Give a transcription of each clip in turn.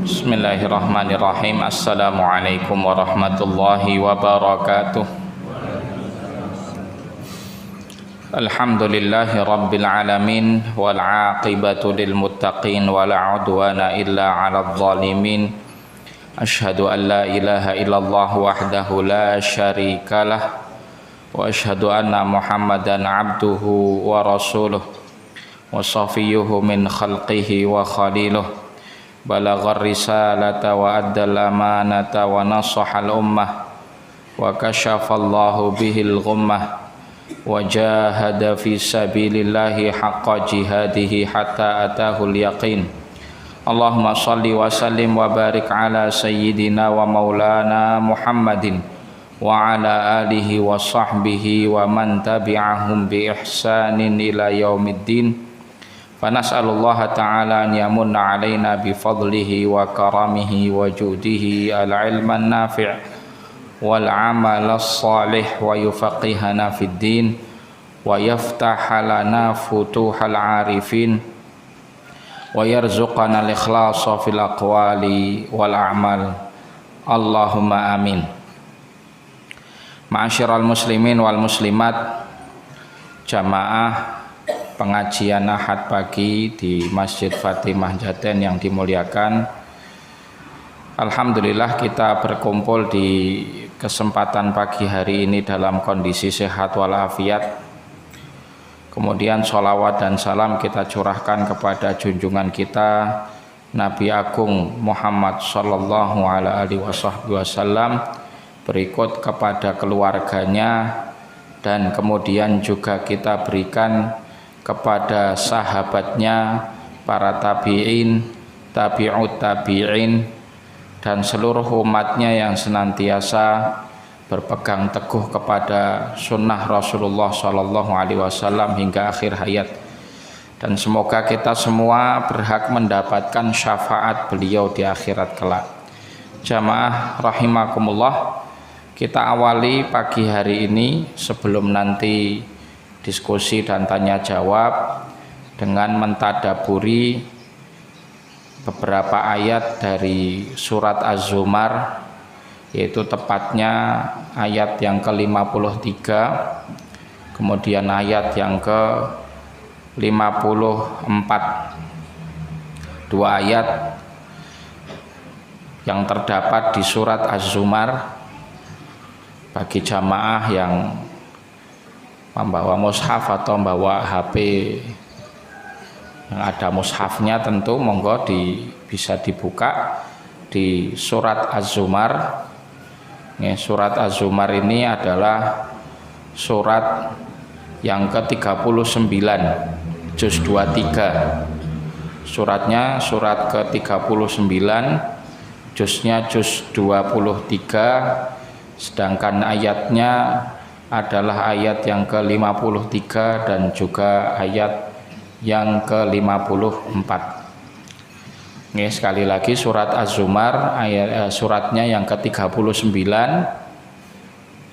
Bismillahirrahmanirrahim. Assalamualaikum warahmatullahi wabarakatuh. Alhamdulillahi rabbil alamin, wal aqibatu lil muttaqin, wala udwana illa 'alal zalimin. Asyhadu an la ilaha illallah wahdahu la syarikalah, wa asyhadu anna Muhammadan abduhu wa rasuluh, wa safiyyuhu min khalqihi wa khaliluh. Balaghar risalata wa addal amanata wa nasahal ummah, wa kashafallahu bihil ghummah, wa jahada fi sabilillahi haqqa jihadihi hatta atahul yaqin. Allahumma salli wa sallim wa barik ala sayyidina wa maulana Muhammadin wa ala alihi wa sahbihi wa man tabi'ahum bi ihsanin ila yaumiddin. Fanas'alullaha ta'ala an yamunna alaina bifadlihi wa karamihi wa judihi al-ilman nafi' wal amal as-salih wa yufaqihana fid din wa yaftaha lana futuhal arifin wa yarzuqana al-ikhlasa fil aqwali wal a'mal. Allahumma amin. Ma'asyiral muslimin wal muslimat, jamaah pengajian Ahad pagi di Masjid Fatimah Jaten yang dimuliakan. Alhamdulillah kita berkumpul di kesempatan pagi hari ini dalam kondisi sehat walafiat. Kemudian sholawat dan salam kita curahkan kepada junjungan kita Nabi Agung Muhammad sallallahu alaihi wasallam, berikut kepada keluarganya, dan kemudian juga kita berikan kepada sahabatnya, para tabi'in, tabi'ut tabi'in, dan seluruh umatnya yang senantiasa berpegang teguh kepada sunnah Rasulullah SAW hingga akhir hayat. Dan semoga kita semua berhak mendapatkan syafaat beliau di akhirat kelak. Jamaah rahimakumullah, kita awali pagi hari ini sebelum nanti diskusi dan tanya jawab dengan mentadaburi beberapa ayat dari surat Az-Zumar, yaitu tepatnya ayat yang ke-53, kemudian ayat yang ke-54. Dua ayat yang terdapat di surat Az-Zumar. Bagi jamaah yang membawa mushaf atau membawa HP yang ada mushafnya, tentu monggo bisa dibuka di surat Az-Zumar. Surat Az-Zumar ini adalah surat yang ke-39, juz 23. Suratnya surat ke-39, juznya juz 23, sedangkan ayatnya adalah ayat yang ke-53 dan juga ayat yang ke-54. Sekali lagi surat Az-Zumar, suratnya yang ke-39,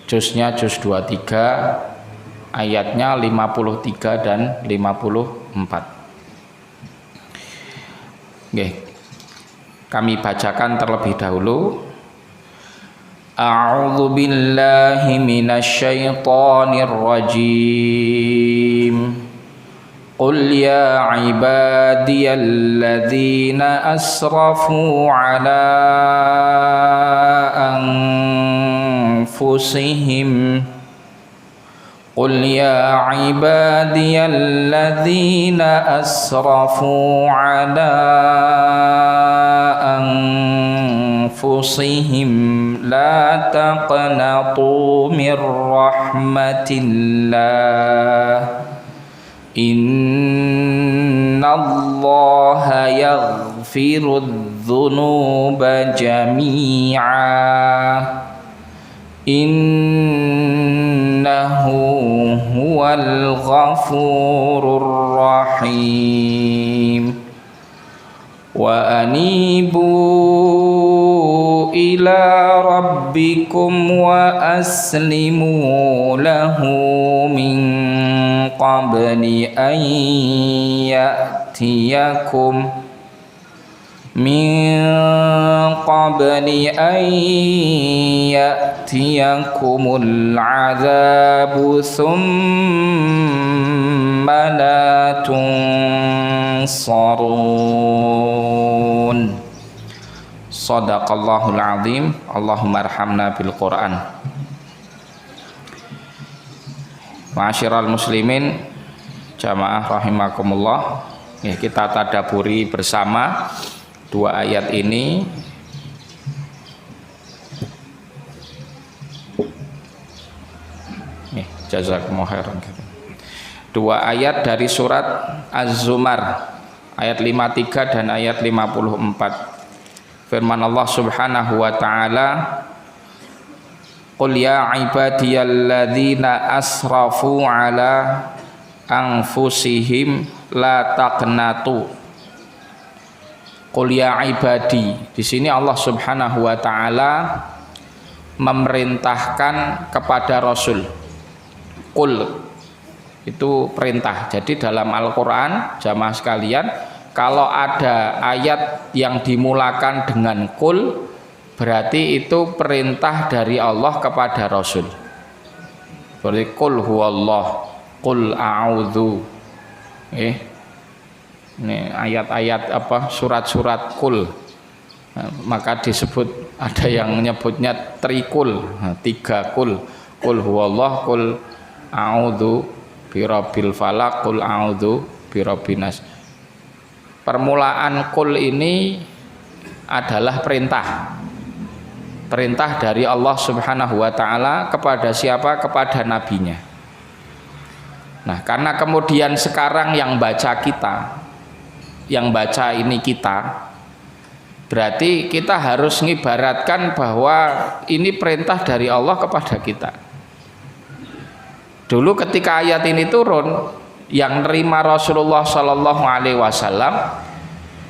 juznya juz 23, ayatnya 53 dan 54. Kami bacakan terlebih dahulu. A'udzu billahi minasy syaithanir rajim. Qul ya ibadiyalladzina asrafu ala anfusihim. Qul ya ibadiyalladzina asrafu ala anfusihim la taqnatu mir rahmatillah. Innallaha yaghfirudz dzunuba jami'a. Innahu huwal ghafurur rahim. Wa anibu ila rabbikum wa aslimu lahu min qabli an ya'tiyakum min قبل أن يأتيكم العذاب ثم لا تنصرون. Shadaqallahul azim. Allahumma arhamna bil Quran. Ma'asyiral muslimin, jamaah rahimakumullah. Ya, kita tadaburi bersama dua ayat ini. Jazakumullah khairan. Dua ayat dari surat Az-Zumar ayat 53 dan ayat 54. Firman Allah Subhanahu wa taala, "Qul ya ibadiyalladzina asrafu ala anfusihim la taqnatu." Qul ya ibadi. Di sini Allah Subhanahu wa taala memerintahkan kepada Rasul. Qul itu perintah. Jadi dalam Al-Qur'an, jamaah sekalian, kalau ada ayat yang dimulakan dengan qul, berarti itu perintah dari Allah kepada Rasul. Berarti qul huwallah, qul a'udzu. Ini ayat-ayat apa, surat-surat qul. Nah, maka disebut, ada yang menyebutnya trikul, tiga qul. Qul huwallah, qul a'udzu birabbil falaq, qul a'udzu birabbin nas. Permulaan qul ini adalah perintah dari Allah Subhanahu wa taala kepada siapa? Kepada nabinya. Nah, karena kemudian sekarang yang baca ini kita, berarti kita harus ngibaratkan bahwa ini perintah dari Allah kepada kita. Dulu ketika ayat ini turun, yang nerima Rasulullah Shallallahu Alaihi Wasallam,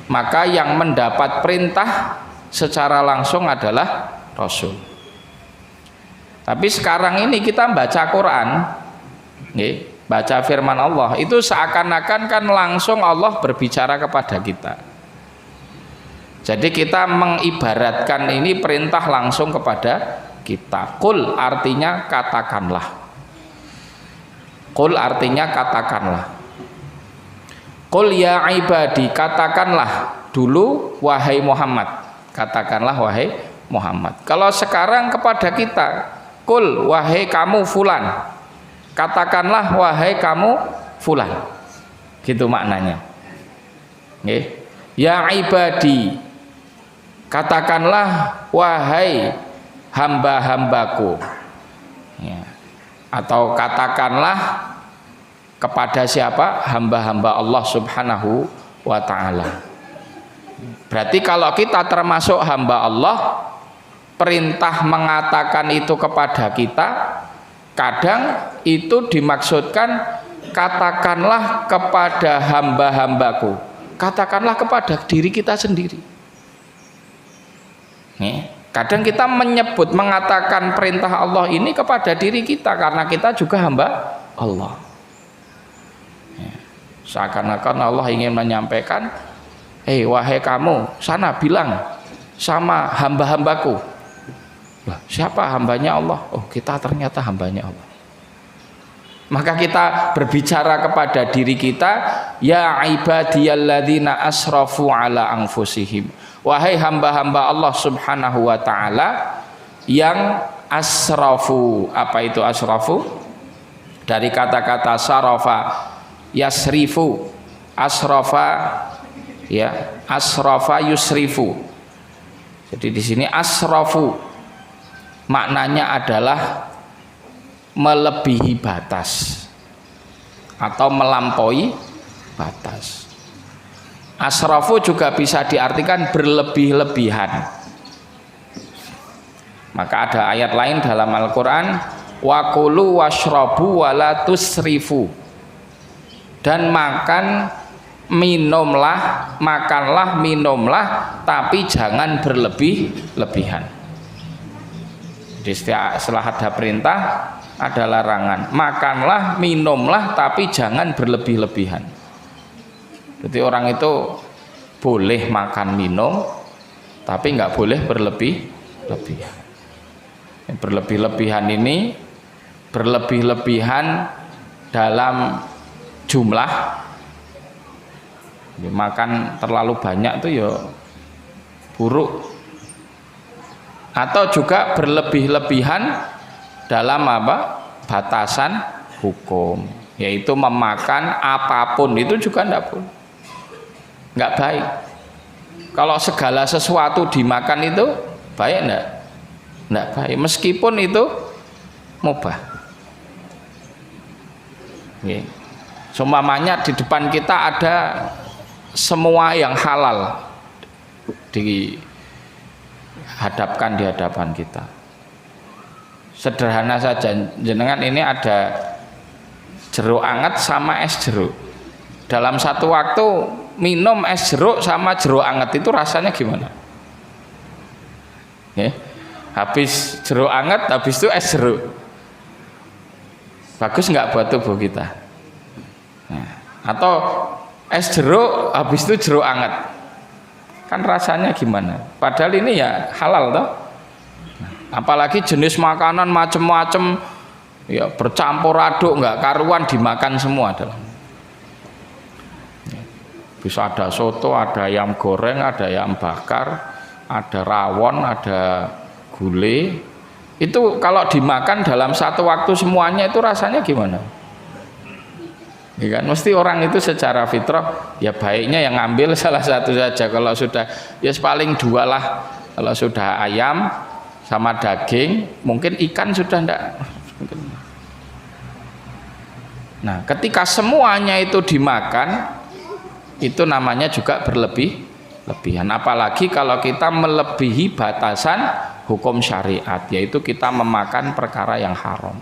maka yang mendapat perintah secara langsung adalah Rasul. Tapi sekarang ini kita baca Quran, baca firman Allah, itu seakan-akan kan langsung Allah berbicara kepada kita. Jadi kita mengibaratkan ini perintah langsung kepada kita. Qul artinya katakanlah. Qul artinya katakanlah. Qul ya ibadi, katakanlah dulu wahai Muhammad. Katakanlah wahai Muhammad. Kalau sekarang kepada kita, qul wahai kamu fulan. Katakanlah wahai kamu fulan. Gitu maknanya. Ya ibadi, katakanlah wahai hamba-hambaku. Ya. Atau katakanlah kepada siapa? Hamba-hamba Allah Subhanahu wa ta'ala. Berarti kalau kita termasuk hamba Allah, perintah mengatakan itu kepada kita, kadang itu dimaksudkan katakanlah kepada hamba-hambaku, katakanlah kepada diri kita sendiri. Kadang kita mengatakan perintah Allah ini kepada diri kita karena kita juga hamba Allah. Seakan-akan Allah ingin menyampaikan, wahai kamu, sana bilang sama hamba-hambaku. Siapa hambanya Allah? Oh, kita ternyata hambanya Allah. Maka kita berbicara kepada diri kita, ya ibadiyalladzina asrafu ala anfusihim. Wahai hamba-hamba Allah Subhanahu wa ta'ala yang asrafu. Apa itu asrafu? Dari kata-kata sarafa, yasrifu, asrafa, ya, asrafa yusrifu. Jadi di sini asrafu maknanya adalah melebihi batas atau melampaui batas. Asrafu juga bisa diartikan berlebih-lebihan. Maka ada ayat lain dalam Al-Quran, wa kulu washrabu wala tusrifu. Dan makan, minumlah, makanlah, minumlah, tapi jangan berlebih-lebihan. Jadi setelah ada perintah, ada larangan. Makanlah, minumlah, tapi jangan berlebih-lebihan. Jadi orang itu boleh makan minum, tapi nggak boleh berlebih-lebihan. Berlebih-lebihan ini berlebih-lebihan dalam jumlah, makan terlalu banyak itu ya buruk, atau juga berlebih-lebihan dalam apa? Batasan hukum, yaitu memakan apapun itu juga nggak baik. Kalau segala sesuatu dimakan itu baik enggak? Enggak baik, meskipun itu mubah. Seumpamanya di depan kita ada semua yang halal dihadapkan di hadapan kita. Sederhana saja, jenengan ini ada jeruk anget sama es jeruk. Dalam satu waktu minum es jeruk sama jeruk anget itu rasanya gimana? Habis jeruk anget, habis itu es jeruk. Bagus nggak buat tubuh kita? Atau es jeruk, habis itu jeruk anget, kan rasanya gimana? Padahal ini ya halal toh. Apalagi jenis makanan macam-macam ya bercampur aduk nggak karuan dimakan semua dalam. Bisa ada soto, ada ayam goreng, ada ayam bakar, ada rawon, ada gulai. Itu kalau dimakan dalam satu waktu semuanya itu rasanya gimana? Ya kan? Mesti orang itu secara fitrah ya baiknya yang ngambil salah satu saja. Kalau sudah ya paling dua lah. Kalau sudah ayam sama daging, mungkin ikan sudah enggak. Nah, ketika semuanya itu dimakan, itu namanya juga berlebih-lebihan. Apalagi kalau kita melebihi batasan hukum syariat, yaitu kita memakan perkara yang haram.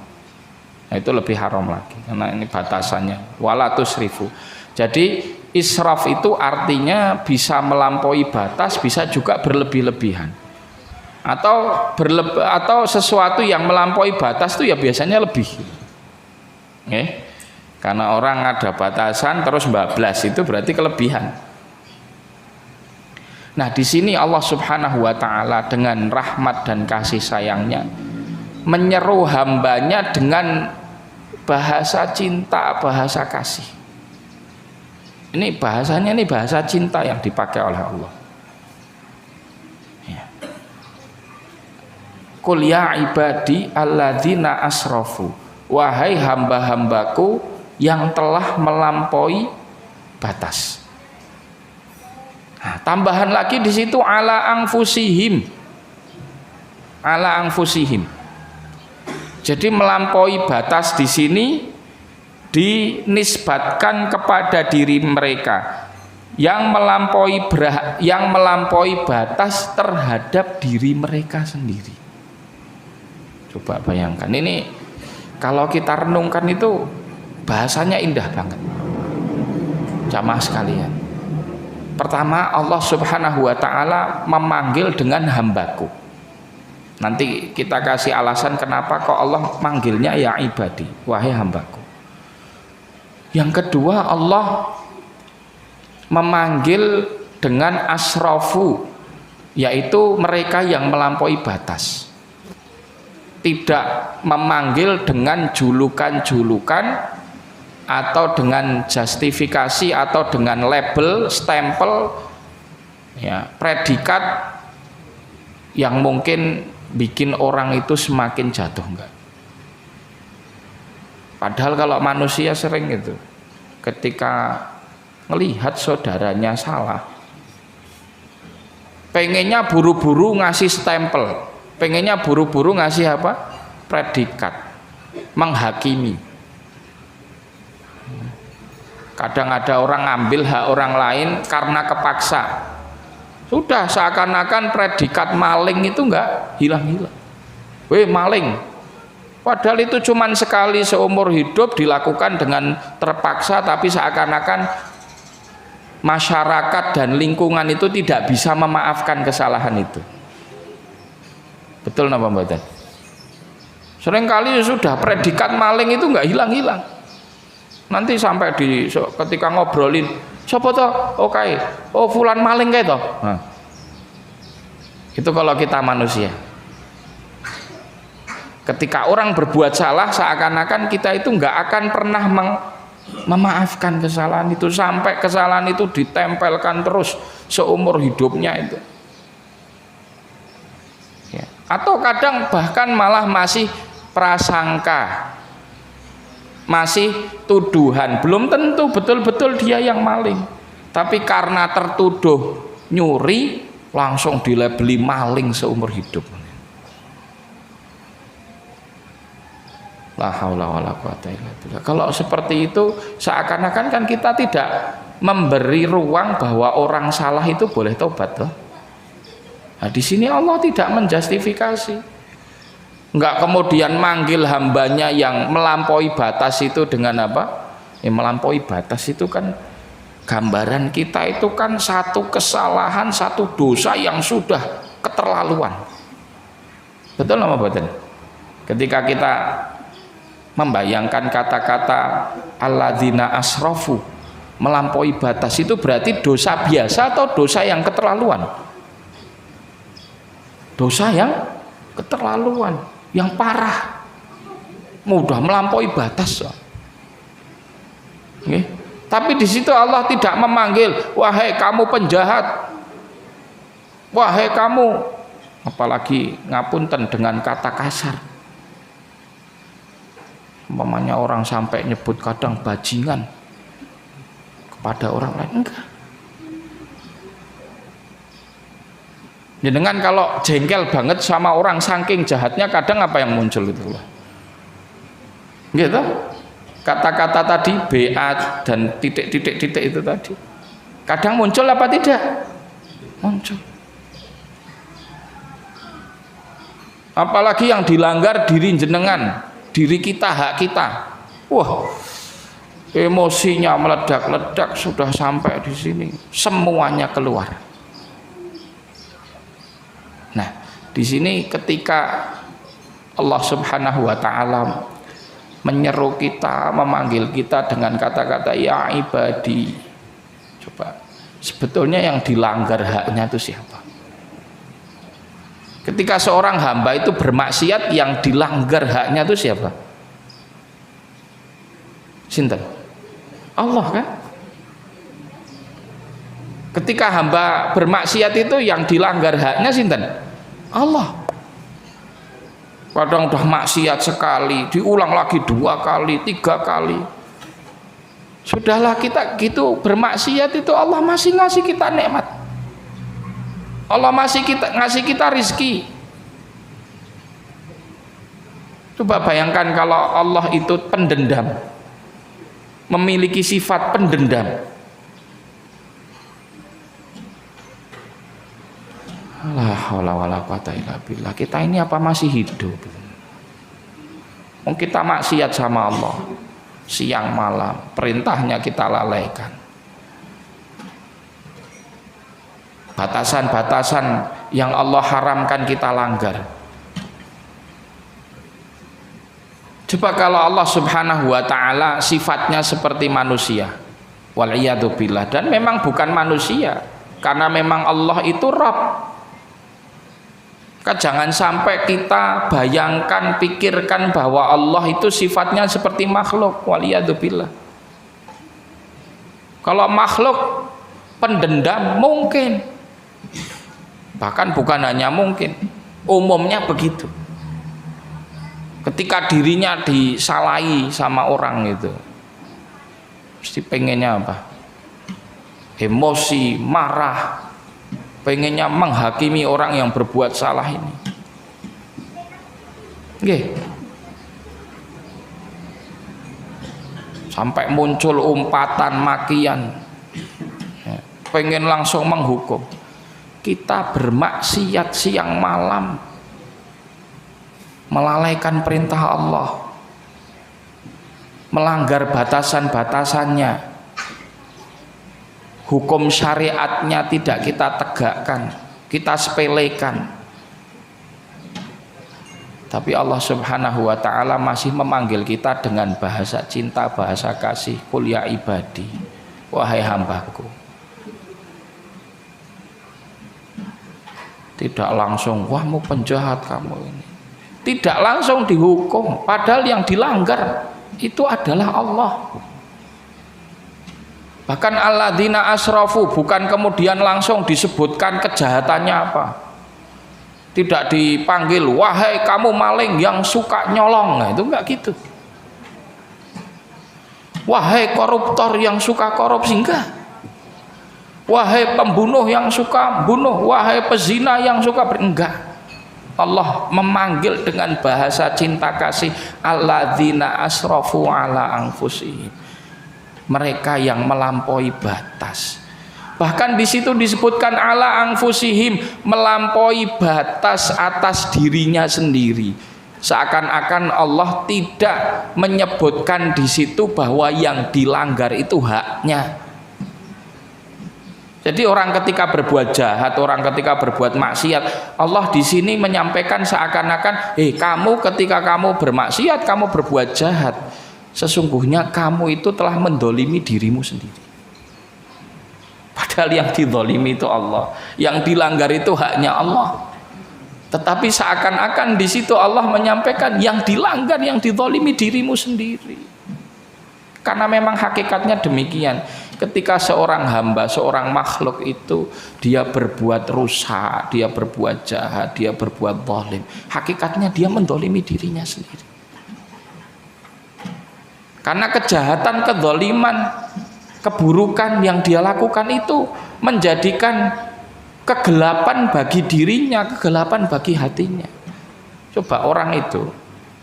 Nah, itu lebih haram lagi karena ini batasannya wala tusrifu. Jadi israf itu artinya bisa melampaui batas, bisa juga berlebih-lebihan. Atau sesuatu yang melampaui batas itu ya biasanya lebih. Karena orang ada batasan terus bablas itu berarti kelebihan. Nah, di sini Allah Subhanahu wa taala dengan rahmat dan kasih sayangnya menyeru hambanya dengan bahasa cinta, bahasa kasih. Ini bahasanya ini bahasa cinta yang dipakai oleh Allah. Qul ya ibadi alladzina asrafu, wahai hamba-hambaku yang telah melampaui batas. Nah, tambahan lagi di situ ala anfusihim. Ala anfusihim. Jadi melampaui batas di sini dinisbatkan kepada diri mereka yang melampaui batas terhadap diri mereka sendiri. Coba bayangkan ini kalau kita renungkan itu bahasanya indah banget. Jamaah sekalian. Pertama, Allah Subhanahu wa taala memanggil dengan hambaku. Nanti kita kasih alasan kenapa kok Allah manggilnya ya ibadi, wahai hambaku. Yang kedua, Allah memanggil dengan asrafu, yaitu mereka yang melampaui batas. Tidak memanggil dengan julukan-julukan atau dengan justifikasi atau dengan label, stempel, ya, predikat yang mungkin bikin orang itu semakin jatuh, enggak. Padahal kalau manusia sering gitu, ketika melihat saudaranya salah, pengennya buru-buru ngasih stempel, pengennya buru-buru ngasih apa? Predikat, menghakimi. Kadang ada orang ngambil hak orang lain karena kepaksa. Sudah seakan-akan predikat maling itu enggak hilang-hilang. Weh maling. Padahal itu cuman sekali seumur hidup dilakukan dengan terpaksa, tapi seakan-akan masyarakat dan lingkungan itu tidak bisa memaafkan kesalahan itu. Betul napa mboten? Seringkali sudah predikat maling itu enggak hilang-hilang. Nanti sampai ketika ngobrolin, siapa toh? Oke. Oh, fulan maling kae toh. Nah. Itu kalau kita manusia. Ketika orang berbuat salah, seakan-akan kita itu nggak akan pernah memaafkan kesalahan itu, sampai kesalahan itu ditempelkan terus seumur hidupnya itu. Ya. Atau kadang bahkan malah masih prasangka, masih tuduhan, belum tentu betul-betul dia yang maling, tapi karena tertuduh nyuri langsung dilabeli maling seumur hidup. La haula wala quwata illa billah. Kalau seperti itu seakan-akan kan kita tidak memberi ruang bahwa orang salah itu boleh tobat loh. Nah, di sini Allah tidak menjustifikasi. Enggak kemudian manggil hambanya yang melampaui batas itu dengan apa? Ya, melampaui batas itu kan gambaran kita itu kan satu kesalahan, satu dosa yang sudah keterlaluan. Betul apa betul? Ketika kita membayangkan kata-kata alladzina asrafu, melampaui batas, itu berarti dosa biasa atau dosa yang keterlaluan? Dosa yang keterlaluan, yang parah, mudah melampaui batas. Okay. Tapi di situ Allah tidak memanggil wahai kamu penjahat, wahai kamu, apalagi ngapunten dengan kata kasar. Umpamanya orang sampai nyebut kadang bajingan kepada orang lain, enggak. Dengan kalau jengkel banget sama orang saking jahatnya, kadang apa yang muncul itu loh. Gitu. Kata-kata tadi BA dan titik-titik itu tadi kadang muncul apa tidak? Muncul. Apalagi yang dilanggar diri jenengan, diri kita, hak kita. Wah, emosinya meledak-ledak, sudah sampai di sini, semuanya keluar. Nah, di sini ketika Allah Subhanahu wa taala menyeru kita, memanggil kita dengan kata-kata ya ibadi. Coba, sebetulnya yang dilanggar haknya itu siapa? Ketika seorang hamba itu bermaksiat, yang dilanggar haknya itu siapa? Sinten? Allah kan? Ketika hamba bermaksiat itu yang dilanggar haknya sinten? Allah. Kadang udah maksiat sekali, diulang lagi 2 kali, 3 kali. Sudahlah kita gitu bermaksiat itu, Allah masih ngasih kita nikmat. Allah masih ngasih kita rizki. Coba bayangkan kalau Allah itu pendendam, memiliki sifat pendendam. La haula wala quwata illa billah. Kita ini apa masih hidup? Kita maksiat sama Allah siang malam, perintahnya kita lalaikan. Batasan-batasan yang Allah haramkan kita langgar. Coba kalau Allah Subhanahu wa taala sifatnya seperti manusia, wal iyadu billah, dan memang bukan manusia, karena memang Allah itu Rabb. Jangan sampai kita bayangkan, pikirkan bahwa Allah itu sifatnya seperti makhluk, waliyadzubillah. Kalau makhluk pendendam mungkin, bahkan bukan hanya mungkin, umumnya begitu. Ketika dirinya disalahi sama orang itu, mesti pengennya apa? Emosi, marah, pengennya menghakimi orang yang berbuat salah ini. Nggih. Sampai muncul umpatan, makian, pengen langsung menghukum. Kita bermaksiat siang malam, melalaikan perintah Allah, melanggar batasan-batasannya, hukum syariatnya tidak kita tegakkan, kita sepelekan. Tapi Allah Subhanahu wa taala masih memanggil kita dengan bahasa cinta, bahasa kasih. Qul ya ibadi, wahai hambaku. Tidak langsung, wah mau penjahat kamu ini. Tidak langsung dihukum, padahal yang dilanggar itu adalah Allah. Bahkan alladzina asrafu, bukan kemudian langsung disebutkan kejahatannya apa. Tidak dipanggil, wahai kamu maling yang suka nyolong. Nah, itu enggak gitu. Wahai koruptor yang suka korupsi, enggak. Wahai pembunuh yang suka bunuh, wahai pezina yang suka enggak. Allah memanggil dengan bahasa cinta kasih, alladzina asrafu ala anfusihim. Mereka yang melampaui batas. Bahkan di situ disebutkan ala anfusihim, melampaui batas atas dirinya sendiri. Seakan-akan Allah tidak menyebutkan di situ bahwa yang dilanggar itu haknya. Jadi orang ketika berbuat jahat, orang ketika berbuat maksiat, Allah di sini menyampaikan seakan-akan, kamu ketika kamu bermaksiat, kamu berbuat jahat, sesungguhnya kamu itu telah mendolimi dirimu sendiri. Padahal yang didolimi itu Allah, yang dilanggar itu haknya Allah. Tetapi seakan-akan di situ Allah menyampaikan yang dilanggar, yang didolimi dirimu sendiri. Karena memang hakikatnya demikian. Ketika seorang hamba, seorang makhluk itu dia berbuat rusak, dia berbuat jahat, dia berbuat zalim, hakikatnya dia mendolimi dirinya sendiri. Karena kejahatan, kezaliman, keburukan yang dia lakukan itu menjadikan kegelapan bagi dirinya, kegelapan bagi hatinya. Coba orang itu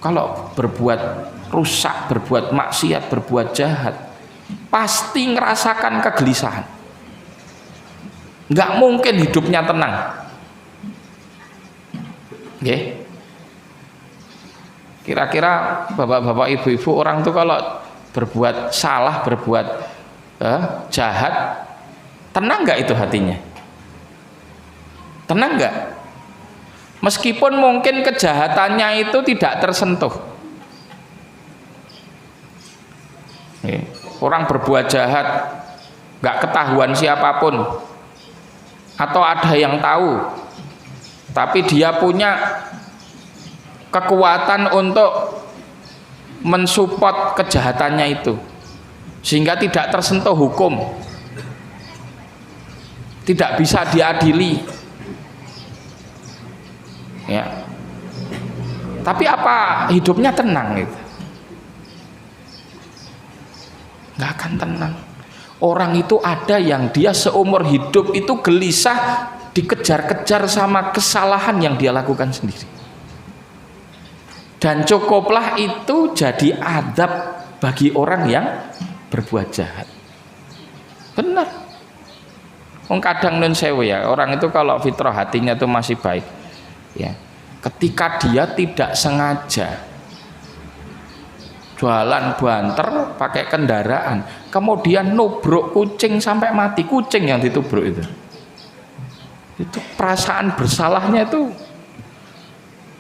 kalau berbuat rusak, berbuat maksiat, berbuat jahat, pasti ngerasakan kegelisahan. Nggak mungkin hidupnya tenang. Okay? Kira-kira bapak-bapak, ibu-ibu, orang tuh kalau berbuat salah, berbuat jahat, tenang nggak itu hatinya? Tenang nggak? Meskipun mungkin kejahatannya itu tidak tersentuh. Orang berbuat jahat, nggak ketahuan siapapun, atau ada yang tahu, tapi dia punya kekuatan untuk mensupport kejahatannya itu, sehingga tidak tersentuh hukum, tidak bisa diadili. Ya. Tapi apa hidupnya tenang itu? Nggak akan tenang. Orang itu ada yang dia seumur hidup itu gelisah, dikejar-kejar sama kesalahan yang dia lakukan sendiri. Dan cukuplah itu jadi adab bagi orang yang berbuat jahat. Benar. Kadang nun sewu ya, orang itu kalau fitrah hatinya itu masih baik, ya. Ketika dia tidak sengaja jualan banter pakai kendaraan, kemudian nubruk kucing sampai mati, kucing yang ditubruk itu perasaan bersalahnya itu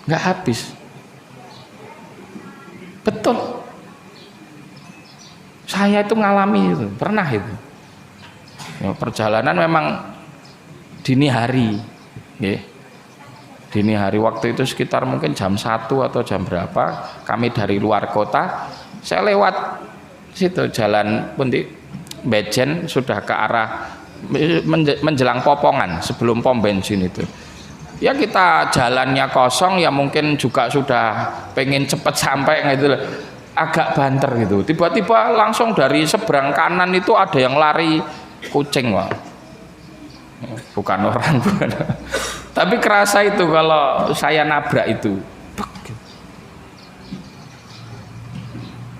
nggak habis. Betul, saya itu ngalami itu, pernah itu ya, perjalanan memang dini hari, ya. Dini hari waktu itu sekitar mungkin jam 1 atau jam berapa, kami dari luar kota, saya lewat situ jalan Pundi Bejen, sudah ke arah menjelang Popongan sebelum pom bensin itu. Ya kita jalannya kosong, ya mungkin juga sudah pengen cepet sampai gitu, agak banter gitu. Tiba-tiba langsung dari seberang kanan itu ada yang lari kucing, Wak. Bukan orang, bukan. Tapi kerasa itu kalau saya nabrak itu.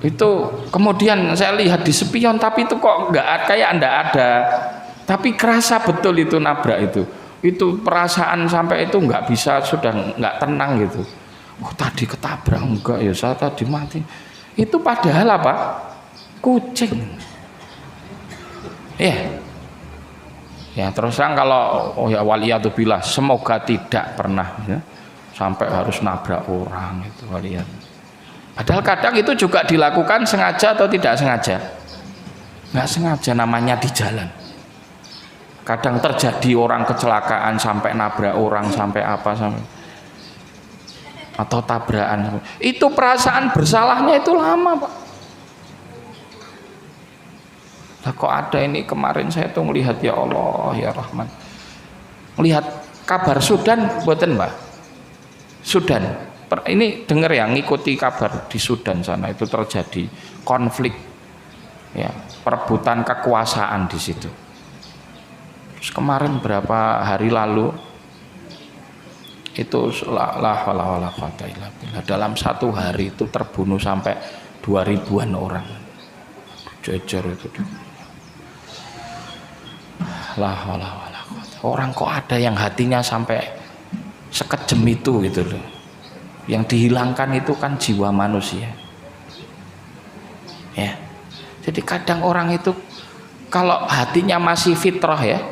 Itu kemudian saya lihat di spion, tapi itu kok kayak nggak ada. Tapi kerasa betul itu nabrak itu. Itu perasaan sampai itu nggak bisa, sudah nggak tenang gitu. Oh tadi ketabrak enggak ya, saya tadi mati. Itu padahal apa? Kucing. Ya terus terang kalau ya waliyadzubillah, semoga tidak pernah ya, sampai harus nabrak orang itu waliyad. Padahal kadang itu juga dilakukan sengaja atau tidak sengaja. Nggak sengaja, namanya di jalan. Kadang terjadi orang kecelakaan sampai nabrak orang, sampai apa, sampai atau tabrakan. Itu perasaan bersalahnya itu lama, Pak. Nah, kok ada ini kemarin saya tuh melihat, ya Allah ya Rahman, melihat kabar Sudan, buatan Mbak, Sudan. Ini dengar ya, ngikuti kabar di Sudan sana itu terjadi konflik, ya, perebutan kekuasaan di situ. Terus kemarin berapa hari lalu itu dalam satu hari itu terbunuh sampai 2000-an orang, jejer itu. Orang kok ada yang hatinya sampai sekejam itu gitu loh. Yang dihilangkan itu kan jiwa manusia, ya. Jadi kadang orang itu kalau hatinya masih fitrah, ya,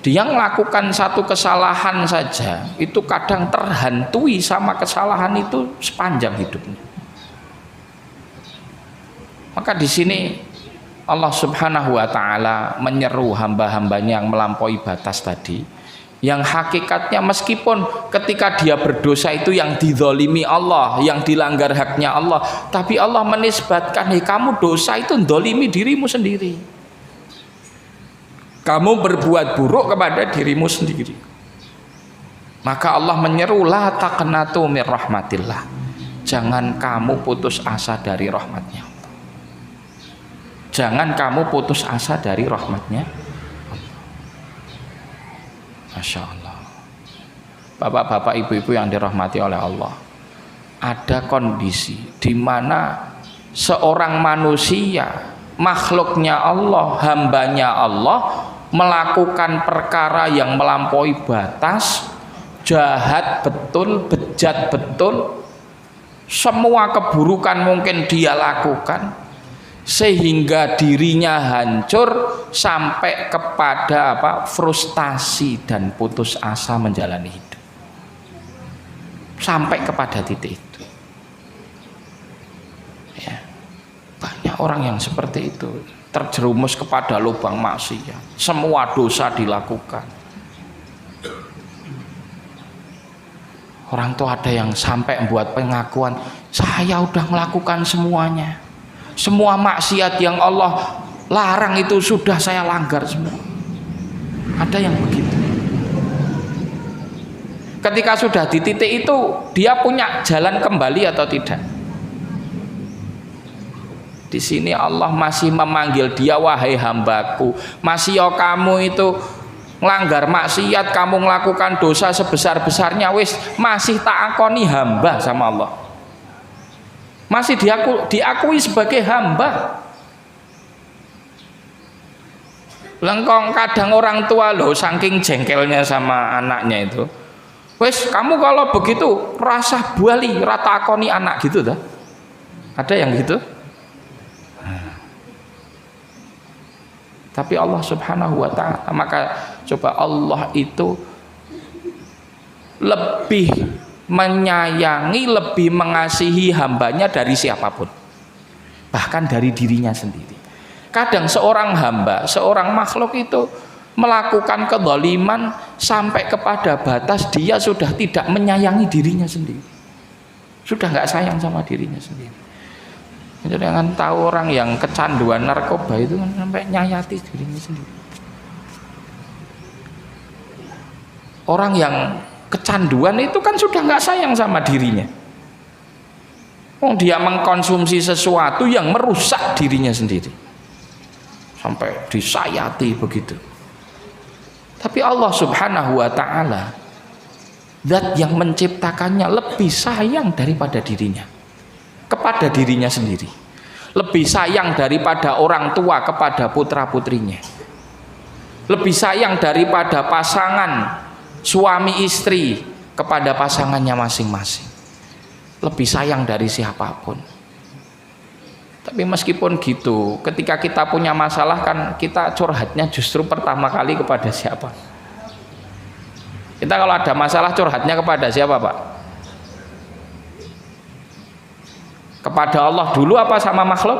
dia melakukan satu kesalahan saja itu kadang terhantui sama kesalahan itu sepanjang hidupnya. Maka di sini Allah Subhanahu wa taala menyeru hamba-hambanya yang melampaui batas tadi, yang hakikatnya meskipun ketika dia berdosa itu yang dizalimi Allah, yang dilanggar haknya Allah, tapi Allah menisbatkan, kamu dosa itu zalimi dirimu sendiri. Kamu berbuat buruk kepada dirimu sendiri. Maka Allah menyeru, la taqnatu mir rahmatillah. Jangan kamu putus asa dari rahmatnya Allah. Jangan kamu putus asa dari rahmatnya Allah. Masya Allah. Bapak-bapak, ibu-ibu yang dirahmati oleh Allah, ada kondisi di mana seorang manusia, makhluknya Allah, hambanya Allah, melakukan perkara yang melampaui batas, jahat betul, bejat betul, semua keburukan mungkin dia lakukan, sehingga dirinya hancur sampai kepada frustasi dan putus asa menjalani hidup, sampai kepada titik itu, ya. Banyak orang yang seperti itu, terjerumus kepada lubang maksiat, semua dosa dilakukan. Orang tuh ada yang sampai membuat pengakuan, saya udah melakukan semuanya, semua maksiat yang Allah larang itu sudah saya langgar semua. Ada yang begitu. Ketika sudah di titik itu, dia punya jalan kembali atau tidak? Di sini Allah masih memanggil dia, wahai hambaku, masih yo kamu itu ngelanggar maksiat, kamu melakukan dosa sebesar-besarnya, wis masih tak akoni hamba sama Allah, masih diakui sebagai hamba. Lengkong kadang orang tua loh saking jengkelnya sama anaknya itu, wis kamu kalau begitu rasa buali rata akoni anak gitu dah. Ada yang gitu. Tapi Allah Subhanahu wa ta'ala, maka coba Allah itu lebih menyayangi, lebih mengasihi hambanya dari siapapun, bahkan dari dirinya sendiri. Kadang seorang hamba, seorang makhluk itu melakukan kezaliman sampai kepada batas dia sudah tidak menyayangi dirinya sendiri, sudah nggak sayang sama dirinya sendiri. Jangan tahu orang yang kecanduan narkoba itu sampai nyayati dirinya sendiri. Orang yang kecanduan itu kan sudah nggak sayang sama dirinya. Dia mengkonsumsi sesuatu yang merusak dirinya sendiri, sampai disayati begitu. Tapi Allah Subhanahu wa ta'ala, zat yang menciptakannya, lebih sayang daripada dirinya kepada dirinya sendiri, lebih sayang daripada orang tua kepada putra-putrinya, lebih sayang daripada pasangan suami istri kepada pasangannya masing-masing, lebih sayang dari siapapun. Tapi meskipun gitu, ketika kita punya masalah kan kita curhatnya justru pertama kali kepada siapa? Kita kalau ada masalah curhatnya kepada siapa, Pak? Kepada Allah dulu apa sama makhluk?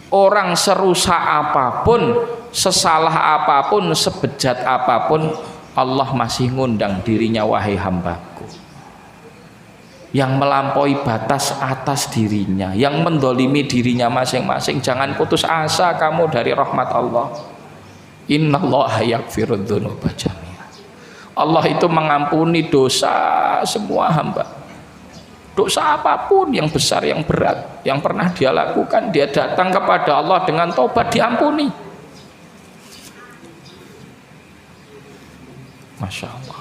Orang serusak apapun sesalah apapun, sebejat apapun, Allah masih ngundang dirinya, wahai hambaku. Yang melampaui batas atas dirinya, yang mendolimi dirinya masing-masing, jangan putus asa kamu dari rahmat Allah. Innallaha yaghfirudz dzunuba jami'a. Allah itu mengampuni dosa semua hamba. Dosa apapun yang besar, yang berat, yang pernah dia lakukan, dia datang kepada Allah dengan tobat, diampuni. Masya Allah.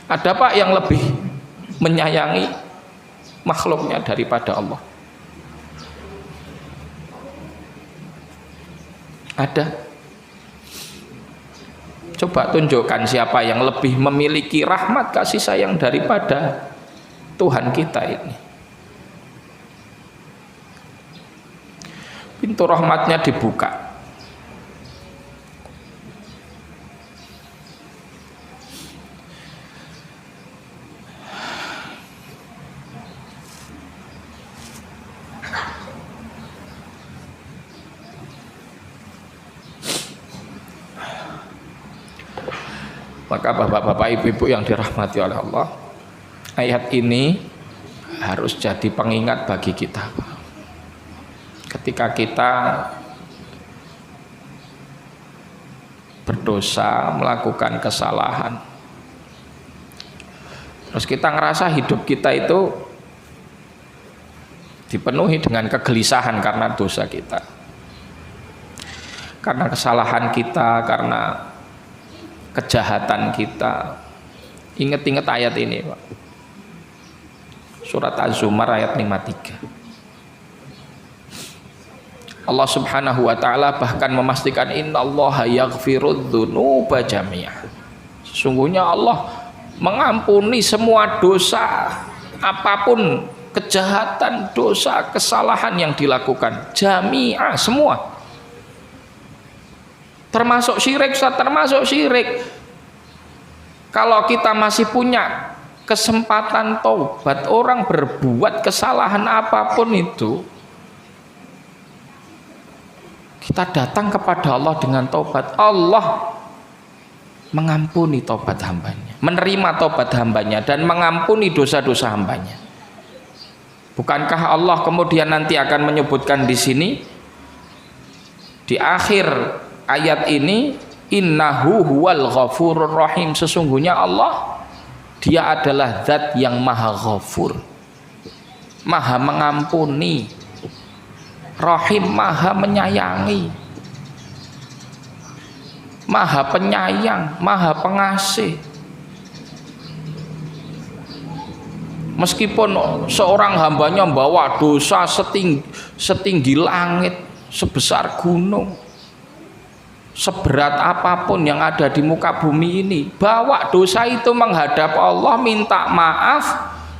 Ada Pak yang lebih menyayangi makhluknya daripada Allah? Ada? Coba tunjukkan siapa yang lebih memiliki rahmat kasih sayang daripada Tuhan kita ini. Pintu rahmatnya dibuka. Maka bapak-bapak, ibu-ibu yang dirahmati oleh Allah, ayat ini harus jadi pengingat bagi kita. Ketika kita berdosa, melakukan kesalahan, terus kita ngerasa hidup kita itu dipenuhi dengan kegelisahan karena dosa kita, karena kesalahan kita, karena kejahatan kita. Ingat-ingat ayat ini, Pak. Surat Az-Zumar ayat 53. Allah Subhanahu wa taala bahkan memastikan innallaha yaghfirudz dzunuba jami'a. Sesungguhnya Allah mengampuni semua dosa, apapun kejahatan, dosa, kesalahan yang dilakukan, jami'a, semua. Termasuk syirik, termasuk syirik. Kalau kita masih punya kesempatan taubat, orang berbuat kesalahan apapun itu, kita datang kepada Allah dengan taubat, Allah mengampuni taubat hambanya, menerima taubat hambanya, dan mengampuni dosa-dosa hambanya. Bukankah Allah kemudian nanti akan menyebutkan di sini, di akhir ayat ini, innahu huwal ghafurur rahim, sesungguhnya Allah, dia adalah zat yang maha ghafur, maha mengampuni, rahim, maha menyayangi, maha penyayang, maha pengasih. Meskipun seorang hambanya membawa dosa setinggi langit, sebesar gunung, seberat apapun yang ada di muka bumi ini, bawa dosa itu menghadap Allah, minta maaf,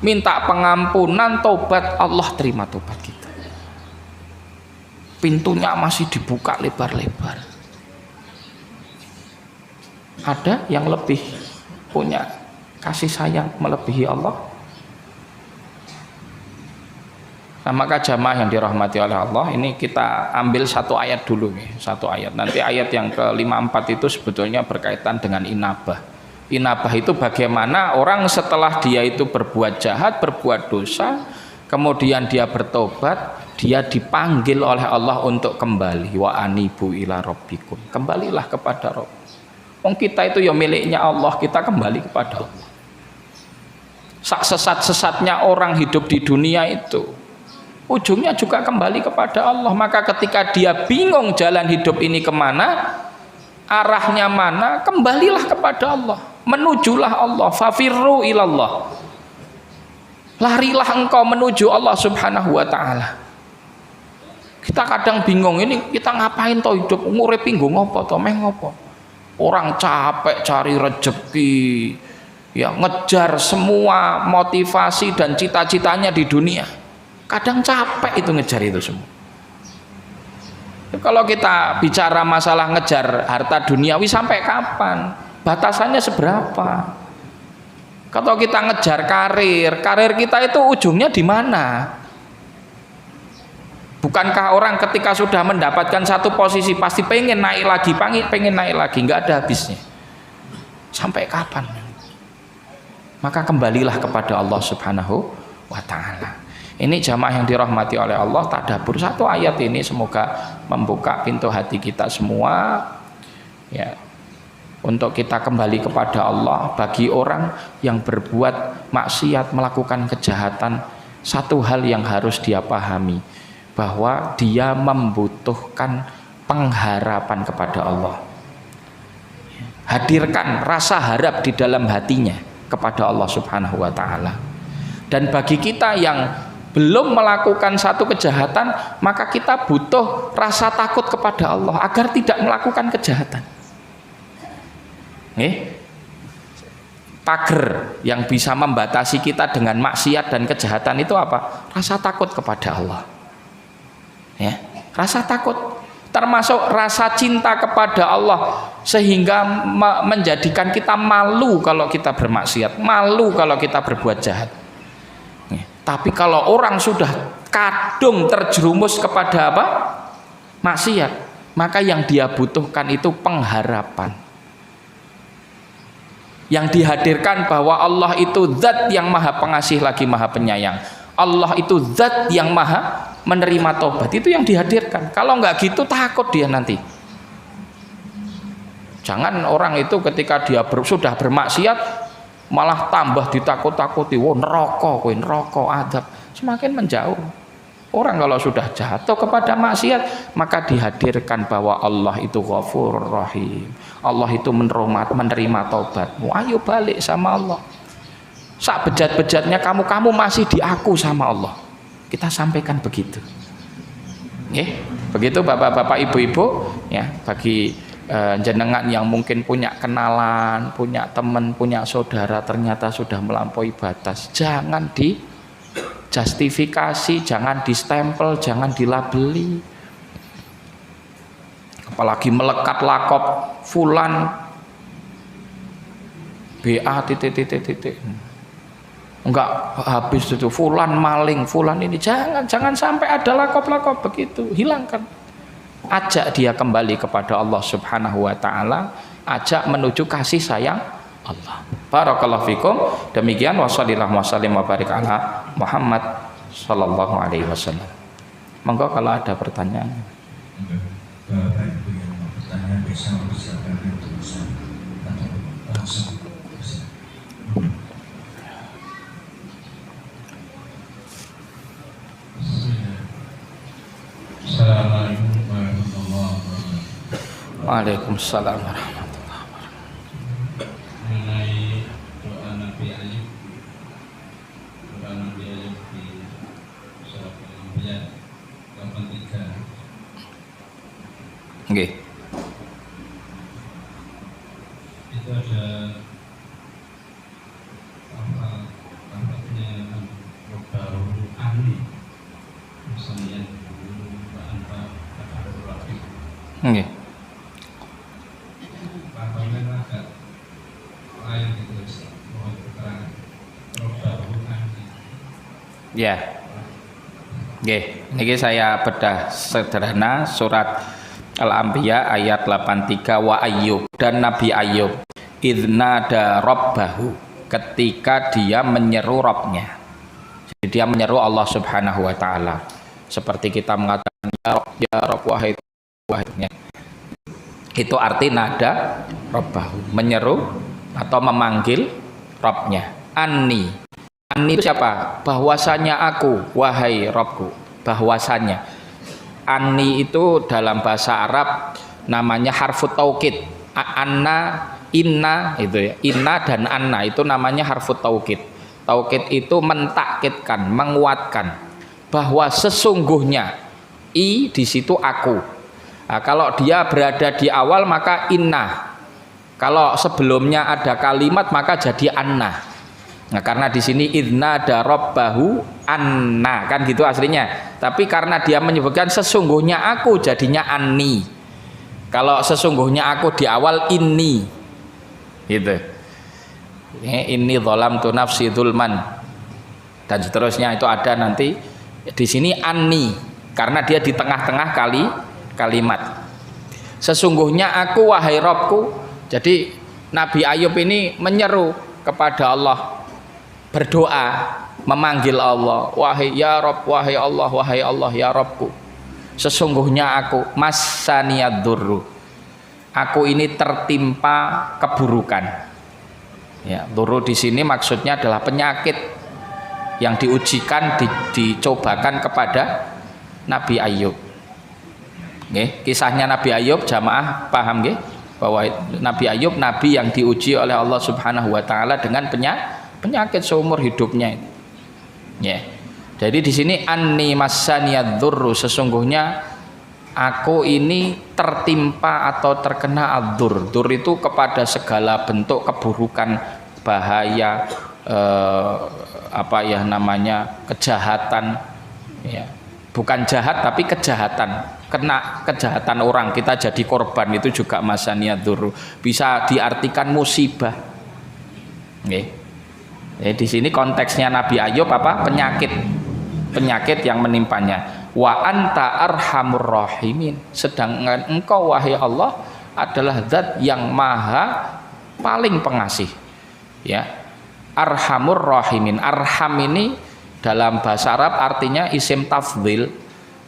minta pengampunan, tobat, Allah terima tobat kita. Pintunya masih dibuka lebar-lebar. Ada yang lebih punya kasih sayang melebihi Allah? Nah, maka jamaah yang dirahmati oleh Allah, ini kita ambil satu ayat dulu nih, satu ayat. Nanti ayat yang ke-54 itu sebetulnya berkaitan dengan inabah. Inabah itu bagaimana orang setelah dia itu berbuat jahat, berbuat dosa, kemudian dia bertobat, dia dipanggil oleh Allah untuk kembali. Wa anibu ila rabbikum, kembalilah kepada Rabb. Wong kita itu ya miliknya Allah, kita kembali kepada Allah. Sak sesat-sesatnya orang hidup di dunia itu, ujungnya juga kembali kepada Allah. Maka ketika dia bingung jalan hidup ini kemana, arahnya mana, kembalilah kepada Allah, menujulah Allah. Fafirru ilallah, larilah engkau menuju Allah Subhanahu wa ta'ala. Kita kadang bingung, ini kita ngapain toh hidup, ngurip pinggung apa toh, meh ngopo. Orang capek cari rezeki, ya ngejar semua motivasi dan cita-citanya di dunia. Kadang capek itu ngejar itu semua. Kalau kita bicara masalah ngejar harta duniawi, sampai kapan? Batasannya seberapa? Kalau kita ngejar karir kita itu ujungnya di mana? Bukankah orang ketika sudah mendapatkan satu posisi pasti pengen naik lagi, pengen naik lagi, nggak ada habisnya. Sampai kapan? Maka kembalilah kepada Allah Subhanahu wa Ta'ala. Ini jamaah yang dirahmati oleh Allah, tadabbur satu ayat ini semoga membuka pintu hati kita semua ya, untuk kita kembali kepada Allah. Bagi orang yang berbuat maksiat, melakukan kejahatan, satu hal yang harus dia pahami, bahwa dia membutuhkan pengharapan kepada Allah. Hadirkan rasa harap di dalam hatinya kepada Allah Subhanahu wa Ta'ala. Dan bagi kita yang belum melakukan satu kejahatan, maka kita butuh rasa takut kepada Allah agar tidak melakukan kejahatan. Pagar yang bisa membatasi kita dengan maksiat dan kejahatan itu apa? Rasa takut kepada Allah. Ya, rasa takut, termasuk rasa cinta kepada Allah, sehingga menjadikan kita malu kalau kita bermaksiat, malu kalau kita berbuat jahat. Ya, tapi kalau orang sudah kadung terjerumus kepada apa? Maksiat, maka yang dia butuhkan itu pengharapan. Yang dihadirkan bahwa Allah itu zat yang maha pengasih lagi maha penyayang. Allah itu zat yang maha menerima tobat, itu yang dihadirkan. Kalau nggak gitu takut dia nanti. Jangan orang itu ketika dia sudah bermaksiat malah tambah ditakut-takuti, wah neraka adab, semakin menjauh. Orang kalau sudah jatuh kepada maksiat, maka dihadirkan bahwa Allah itu Ghafurur Rahim. Allah itu menerima tobatmu. Ayo balik sama Allah. Sak bejat-bejatnya kamu masih diaku sama Allah. Kita sampaikan begitu. Begitu bapak-bapak, ibu-ibu, ya, bagi jenengan yang mungkin punya kenalan, punya teman, punya saudara ternyata sudah melampaui batas, jangan dijustifikasi, jangan distempel, jangan dilabeli. Apalagi melekat lakop fulan BA titik. Enggak habis itu fulan maling, fulan ini, jangan sampai ada lakop-lakop begitu, hilangkan. Ajak dia kembali kepada Allah Subhanahu wa Ta'ala, ajak menuju kasih sayang Allah. Barakallahu fikum. Demikian wasallallahu wasallim wa barik ala Muhammad sallallahu alaihi wasallam. Monggo kalau ada pertanyaan. Bapak Ibu yang mau bertanya bisa mempersiapkan tulisan atau langsung. Assalamualaikum warahmatullahi wabarakatuh. Waalaikumsalam warahmatullahi wabarakatuh. Mengenai doa Nabi Ayub di surat Al-Anbiya 83. Nggih. Itu ada lafaznya Rabbahu Ani misalnya Nggih. lafaznya agak lain gitu, mohon keterangan Rabbahu Ani. Ya. Nggih, niki saya bedah sederhana surat Al-Anbiya ayat 83 wa Ayyub, dan Nabi Ayyub idnada rabbahu, ketika dia menyeru Rabbnya. Jadi dia menyeru Allah Subhanahu wa Ta'ala, seperti kita mengatakan ya Rabb wahai Tuhannya. Itu arti nada rabbahu, menyeru atau memanggil Rabbnya. Anni itu siapa? Bahwasanya aku, wahai Rabbku, bahwasanya. Anni itu dalam bahasa Arab namanya harfu taukid. Anna, inna itu ya. Inna dan anna itu namanya harfu taukid. Taukid itu mentakkidkan, menguatkan bahwa sesungguhnya i di situ aku. Nah, kalau dia berada di awal maka inna. Kalau sebelumnya ada kalimat maka jadi anna. Nah, karena di sini idna darabbahu anna, kan gitu aslinya. Tapi karena dia menyebutkan sesungguhnya aku, jadinya anni. Kalau sesungguhnya aku di awal inni, gitu. Ini dzalamtu nafsi dzulman dan seterusnya itu ada nanti di sini anni. Karena dia di tengah-tengah kalimat. Sesungguhnya aku wahai Rabbku. Jadi Nabi Ayub ini menyeru kepada Allah, berdoa, memanggil Allah, wahai ya Rabb, wahai Allah ya Rabbku. Sesungguhnya aku massaniyad durru. Aku ini tertimpa keburukan. Ya, durru di sini maksudnya adalah penyakit yang diujikan, dicobakan kepada Nabi Ayub. Nggih, kisahnya Nabi Ayub jamaah paham nggih bahwa Nabi Ayub nabi yang diuji oleh Allah Subhanahu wa taala dengan penyakit seumur hidupnya itu. Ya. Jadi di sini anni massaniyad dzurru, sesungguhnya aku ini tertimpa atau terkena ad-dzur. Dzur itu kepada segala bentuk keburukan, bahaya, kejahatan, ya. Bukan jahat tapi kejahatan, kena kejahatan orang, kita jadi korban, itu juga massaniyad dzurru. Bisa diartikan musibah. Nggih. Di sini konteksnya Nabi Ayub apa? Penyakit yang menimpanya. Wa anta arhamur rahimin, sedangkan engkau wahai Allah adalah zat yang maha paling pengasih. Ya. Arhamur rahimin. Arham ini dalam bahasa Arab artinya isim tafdhil,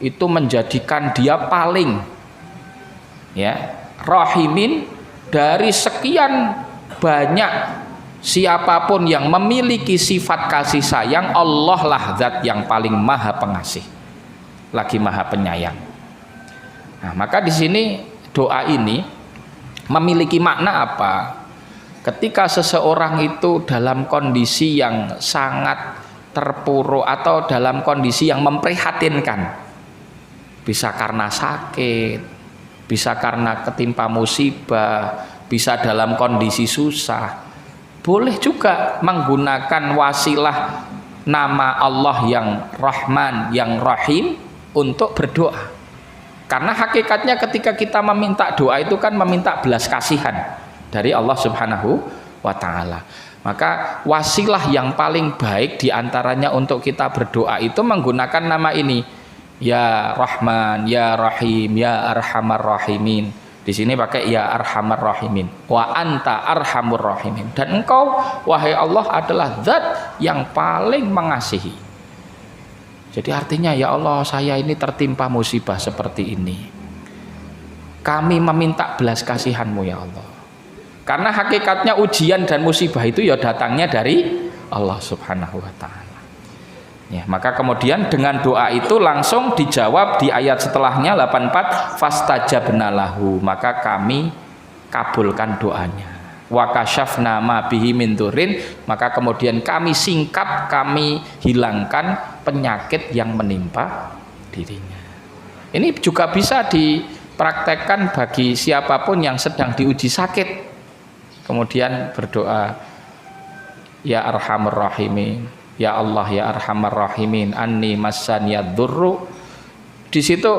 itu menjadikan dia paling, ya. Rahimin, dari sekian banyak siapapun yang memiliki sifat kasih sayang, Allah lah zat yang paling maha pengasih lagi maha penyayang. Nah, maka di sini doa ini memiliki makna apa? Ketika seseorang itu dalam kondisi yang sangat terpuruk atau dalam kondisi yang memprihatinkan, bisa karena sakit, bisa karena ketimpa musibah, bisa dalam kondisi susah, boleh juga menggunakan wasilah nama Allah yang Rahman, yang Rahim untuk berdoa. Karena hakikatnya ketika kita meminta doa itu kan meminta belas kasihan dari Allah Subhanahu wa taala. Maka wasilah yang paling baik diantaranya untuk kita berdoa itu menggunakan nama ini, ya Rahman, ya Rahim, ya Arhamar Rahimin. Di sini pakai ya Arhamar Rahimin. Wa anta arhamur rahimin. Dan engkau wahai Allah adalah zat yang paling mengasihi. Jadi artinya ya Allah, saya ini tertimpa musibah seperti ini. Kami meminta belas kasihan-Mu ya Allah. Karena hakikatnya ujian dan musibah itu ya datangnya dari Allah Subhanahu wa taala. Ya, maka kemudian dengan doa itu langsung dijawab di ayat setelahnya 84, fastajabna lahu, maka kami kabulkan doanya. Wa kasyafna ma bihi min dzurrin, maka kemudian kami singkap, kami hilangkan penyakit yang menimpa dirinya. Ini juga bisa dipraktekkan bagi siapapun yang sedang diuji sakit. Kemudian berdoa, ya Arhamar Rahimin, ya Allah ya Arhamar Rahimin, anni massaniyad dzurru. Di situ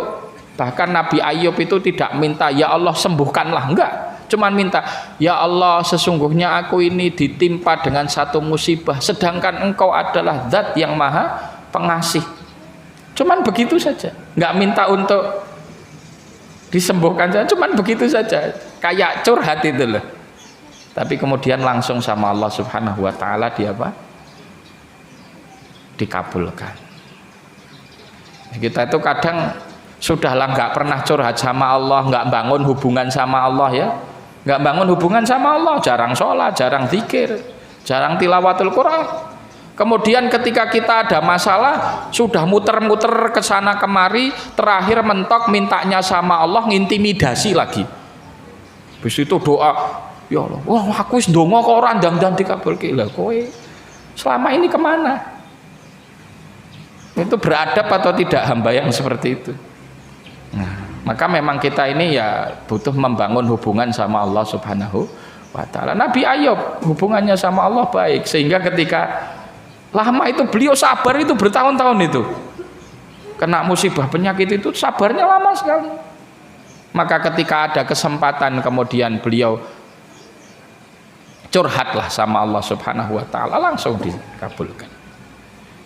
bahkan Nabi Ayub itu tidak minta ya Allah sembuhkanlah, enggak, cuman minta ya Allah sesungguhnya aku ini ditimpa dengan satu musibah, sedangkan engkau adalah zat yang maha pengasih. Cuman begitu saja, enggak minta untuk disembuhkan saja, cuman begitu saja, kayak curhat itu loh. Tapi kemudian langsung sama Allah Subhanahu wa taala dia apa? Dikabulkan. Kita itu kadang sudahlah nggak pernah curhat sama Allah, nggak bangun hubungan sama Allah ya, nggak bangun hubungan sama Allah, jarang sholat, jarang zikir, jarang tilawatul Quran. Kemudian ketika kita ada masalah sudah muter-muter ke sana kemari, terakhir mentok mintanya sama Allah, ngintimidasi lagi. Habis itu doa, ya Allah, wah aku wis ndonga kok ora ndang-ndang dikabulke. Lah kowe selama ini kemana? Itu beradab atau tidak hamba yang seperti itu? Nah, maka memang kita ini ya butuh membangun hubungan sama Allah Subhanahu wa taala. Nabi Ayub hubungannya sama Allah baik, sehingga ketika lama itu beliau sabar itu bertahun-tahun itu. Kena musibah penyakit itu sabarnya lama sekali. Maka ketika ada kesempatan kemudian beliau curhatlah sama Allah Subhanahu wa taala, langsung dikabulkan.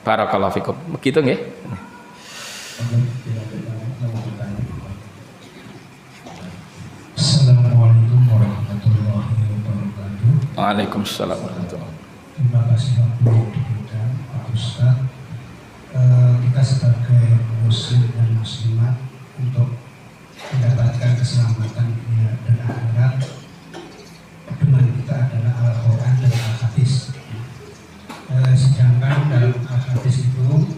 Barakallahu fikum. Begitu nggih? Waalaikumsalam warahmatullahi. Terima kasih waktu yang diberikan Pak Ustadz. Kita sebagai muslim dan muslimat untuk mendapatkan keselamatan dunia dan akhirat, pedoman kita adalah Al-Quran dan Al-Hadis. Sedangkan dalam Al-Hadis itu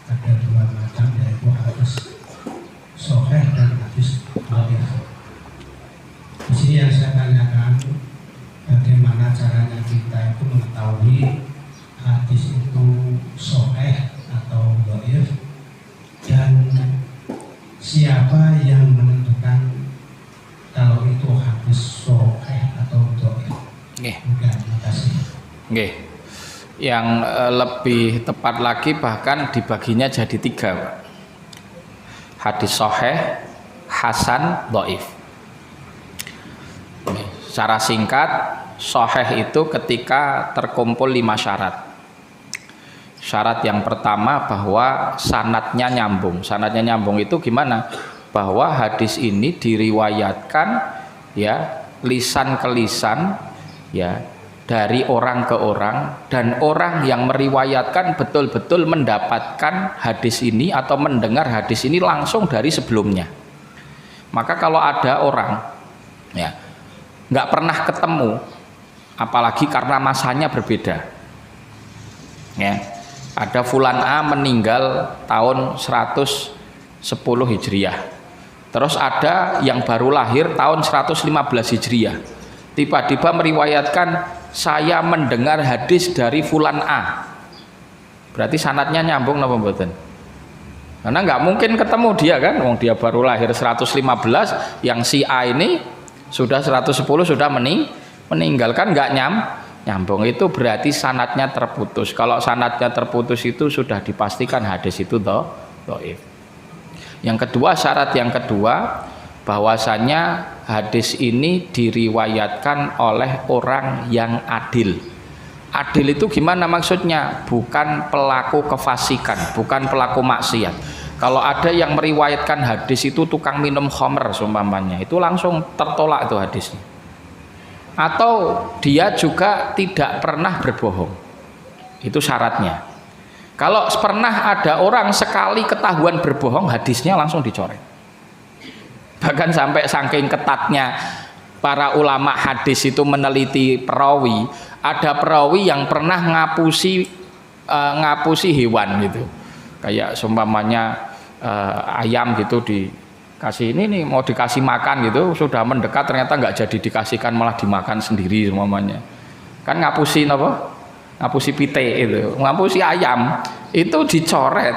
ada dua macam, yaitu hadis sahih dan hadis dhaif. Di sini yang saya tanyakan, bagaimana caranya kita itu mengetahui hadis itu sahih atau dhaif, dan siapa yang menentukan kalau itu hadis sahih atau dhaif? Terima kasih. Nggih. Yang lebih tepat lagi bahkan dibaginya jadi 3, Pak. Hadis sahih, hasan, dhaif. Secara singkat, sahih itu ketika terkumpul 5 syarat. Syarat yang pertama bahwa sanadnya nyambung. Sanadnya nyambung itu gimana? Bahwa hadis ini diriwayatkan ya lisan ke lisan ya dari orang ke orang, dan orang yang meriwayatkan betul-betul mendapatkan hadis ini atau mendengar hadis ini langsung dari sebelumnya. Maka kalau ada orang ya nggak pernah ketemu, apalagi karena masanya berbeda ya, ada fulan A meninggal tahun 110 Hijriah, terus ada yang baru lahir tahun 115 Hijriah, tiba-tiba meriwayatkan saya mendengar hadis dari fulan A, berarti sanadnya nyambung napa mboten? Karena nggak mungkin ketemu dia kan, wong dia baru lahir 115, yang si A ini sudah 110 sudah meninggalkan, nggak nyambung, itu berarti sanadnya terputus. Kalau sanadnya terputus itu sudah dipastikan hadis itu dhaif. Yang kedua, syarat yang kedua, bahwasanya hadis ini diriwayatkan oleh orang yang adil. Adil itu gimana maksudnya? Bukan pelaku kefasikan, bukan pelaku maksiat. Kalau ada yang meriwayatkan hadis itu tukang minum khamr seumpamanya, itu langsung tertolak itu hadisnya. Atau dia juga tidak pernah berbohong, itu syaratnya. Kalau pernah ada orang sekali ketahuan berbohong, hadisnya langsung dicoret. Bahkan sampai saking ketatnya para ulama hadis itu meneliti perawi, ada perawi yang pernah ngapusi hewan gitu, kayak seumpamanya ayam gitu, dikasih ini nih mau dikasih makan gitu, sudah mendekat ternyata nggak jadi dikasihkan, malah dimakan sendiri seumpamanya. Kan ngapusi apa? Ngapusi pite itu, ngapusi ayam itu dicoret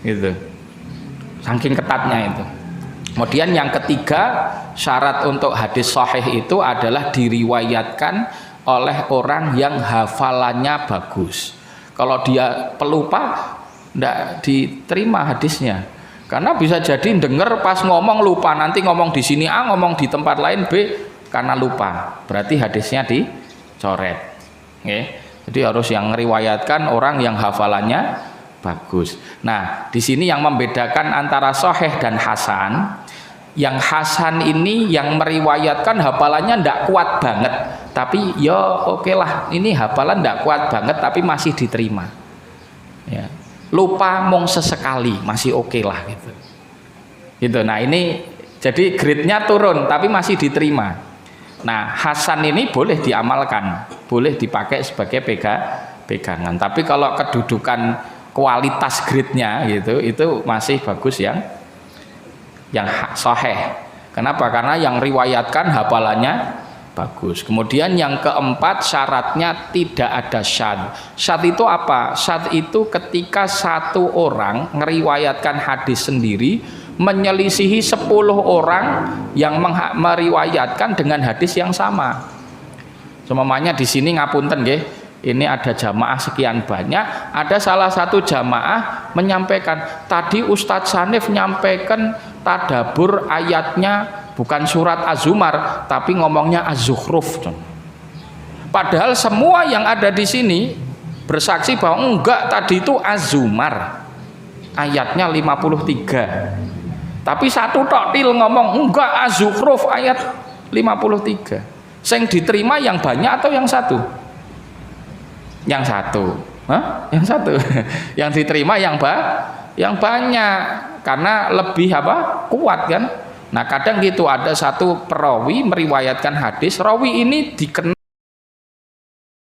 gitu, saking ketatnya itu. Kemudian yang ketiga, syarat untuk hadis sahih itu adalah diriwayatkan oleh orang yang hafalannya bagus. Kalau dia pelupa, tidak diterima hadisnya. Karena bisa jadi dengar pas ngomong lupa, nanti ngomong di sini A, ngomong di tempat lain B, karena lupa. Berarti hadisnya dicoret. Oke. Jadi harus yang meriwayatkan orang yang hafalannya bagus. Nah, di sini yang membedakan antara sahih dan hasan. Yang hasan ini yang meriwayatkan hafalannya tidak kuat banget, tapi ya oke lah, ini hafalan tidak kuat banget tapi masih diterima ya. Lupa mong sesekali masih oke lah gitu. Nah ini jadi grade-nya turun tapi masih diterima. Nah hasan ini boleh diamalkan, boleh dipakai sebagai pegangan, tapi kalau kedudukan kualitas grade-nya gitu, itu masih bagus yang sahih. Kenapa? Karena yang riwayatkan hafalannya bagus. Kemudian yang keempat, syaratnya tidak ada syadz. Syadz itu apa? Syadz itu ketika satu orang meriwayatkan hadis sendiri menyelisihi 10 orang yang meriwayatkan dengan hadis yang sama. Semuanya di sini ngapunten nggih, ini ada jamaah sekian banyak, ada salah satu jamaah menyampaikan, tadi Ustadz Sanif menyampaikan tadabur ayatnya bukan surat Az-Zumar tapi ngomongnya Az-Zukhruf. Padahal semua yang ada di sini bersaksi bahwa enggak, tadi itu Az-Zumar ayatnya 53. Tapi satu tok til ngomong enggak, Az-Zukhruf ayat 53. Sing diterima yang banyak atau yang satu? Yang satu. Hah? Yang satu. Yang diterima yang banyak karena lebih apa? Kuat kan? Nah, kadang gitu ada satu perawi meriwayatkan hadis, rawi ini dikenal